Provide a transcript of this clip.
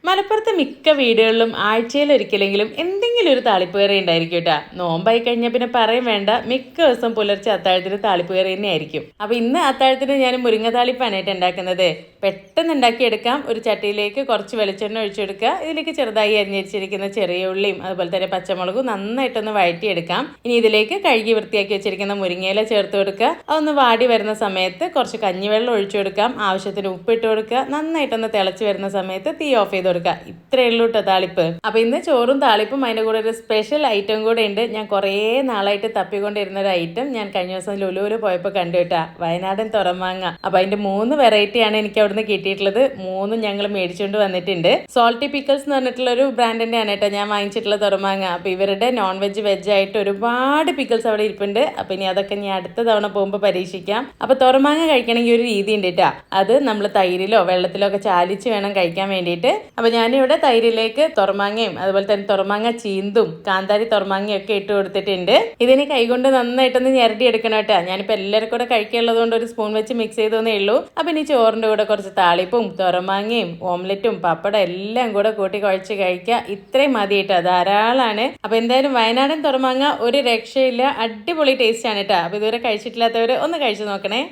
മലപ്പുറത്തെ മിക്ക വീടുകളിലും ആഴ്ചയിലൊരിക്കലെങ്കിലും എന്തെങ്കിലും ഒരു താളിപ്പ് കറി ഉണ്ടായിരിക്കും കേട്ടോ. നോമ്പായി കഴിഞ്ഞാൽ പിന്നെ പറയും വേണ്ട, മിക്ക ദിവസം പുലർച്ചെ അത്താഴത്തിന് താളിപ്പ് കറി തന്നെ ആയിരിക്കും. അപ്പൊ ഇന്ന് അത്താഴത്തിന് ഞാൻ മുരിങ്ങ താളിപ്പാനായിട്ട് ഉണ്ടാക്കുന്നത്. പെട്ടെന്ന് ഉണ്ടാക്കിയെടുക്കാം. ഒരു ചട്ടിയിലേക്ക് കുറച്ച് വെളിച്ചെണ്ണ ഒഴിച്ചെടുക്കുക. ഇതിലേക്ക് ചെറുതായി അരിഞ്ഞിരിച്ചിരിക്കുന്ന ചെറിയ ഉള്ളിയും അതുപോലെ തന്നെ പച്ചമുളകും നന്നായിട്ടൊന്ന് വഴറ്റിയെടുക്കാം. ഇനി ഇതിലേക്ക് കഴുകി വൃത്തിയാക്കി വെച്ചിരിക്കുന്ന മുരിങ്ങയില ചേർത്ത് കൊടുക്കുക. അതൊന്ന് വാടി വരുന്ന സമയത്ത് കുറച്ച് കഞ്ഞിവെള്ളം ഒഴിച്ചു കൊടുക്കാം. ആവശ്യത്തിന് ഉപ്പിട്ട് കൊടുക്കുക. നന്നായിട്ടൊന്ന് തിളച്ച് വരുന്ന സമയത്ത് തീ ഓഫ് ചെയ്ത് കൊടുക്കുക. ഇത്രയേ ഉള്ളൂ കേട്ടോ താളിപ്പ്. അപ്പൊ ഇന്ന് ചോറും താളിപ്പും അതിന്റെ കൂടെ ഒരു സ്പെഷ്യൽ ഐറ്റം കൂടെ ഉണ്ട്. ഞാൻ കുറേ നാളായിട്ട് തപ്പിക്കൊണ്ടിരുന്ന ഒരു ഐറ്റം ഞാൻ കഴിഞ്ഞ ദിവസം ലുലുവിൽ പോയപ്പോൾ കണ്ടു കേട്ടാ. വയനാടൻ തുറമാങ്ങ. അപ്പൊ അതിന്റെ 3 വെറൈറ്റിയാണ് എനിക്ക് അവിടുന്ന് കിട്ടിയിട്ടുള്ളത്. 3 ഞങ്ങൾ മേടിച്ചുകൊണ്ട് വന്നിട്ടുണ്ട്. സോൾട്ടി പിക്കിൾസ് എന്ന് പറഞ്ഞിട്ടുള്ള ഒരു ബ്രാൻഡിന്റെ ആണ് കേട്ടോ ഞാൻ വാങ്ങിച്ചിട്ടുള്ള തുറമാങ്ങ. അപ്പൊ ഇവരുടെ നോൺ വെജ് വെജ് ആയിട്ട് ഒരുപാട് പിക്കിൾസ് അവിടെ ഇരിപ്പുണ്ട്. അപ്പൊ ഇനി അതൊക്കെ ഞാൻ അടുത്ത തവണ പോകുമ്പോൾ പരീക്ഷിക്കാം. അപ്പൊ തുറമാങ്ങ കഴിക്കണമെങ്കിൽ ഒരു രീതി ഉണ്ട് കേട്ടാ. അത് നമ്മൾ തൈരിലോ വെള്ളത്തിലോ ഒക്കെ ചാലിച്ച് വേണം കഴിക്കാൻ വേണ്ടിയിട്ട്. അപ്പൊ ഞാനിവിടെ തൈരിലേക്ക് തുറമാങ്ങയും അതുപോലെ തന്നെ തുറമാങ്ങ ചീന്തും കാന്താരി തുറമാങ്ങയും ഒക്കെ ഇട്ട് കൊടുത്തിട്ടുണ്ട്. ഇതിന് കൈകൊണ്ട് നന്നായിട്ടൊന്ന് ഞെരടി എടുക്കണം കേട്ടോ. ഞാനിപ്പോൾ എല്ലാവർക്കും കൂടെ കഴിക്കാനുള്ളത് കൊണ്ട് ഒരു സ്പൂൺ വെച്ച് മിക്സ് ചെയ്തേ ഉള്ളൂ. അപ്പൊ ഇനി ചോറിന്റെ കൂടെ കുറച്ച് താളിപ്പും തുറമാങ്ങയും ഓംലെറ്റും പപ്പടം എല്ലാം കൂടെ കൂട്ടി കുഴച്ച് കഴിക്കുക. ഇത്രയും മതി കേട്ടോ, ധാരാളമാണ്. അപ്പൊ എന്തായാലും വയനാടൻ തുറമാങ്ങ ഒരു രക്ഷയില്ല, അടിപൊളി ടേസ്റ്റ് ആണ് കേട്ടോ. അപ്പൊ ഇതുവരെ കഴിച്ചിട്ടില്ലാത്തവർ ഒന്ന് കഴിച്ചു നോക്കണേ.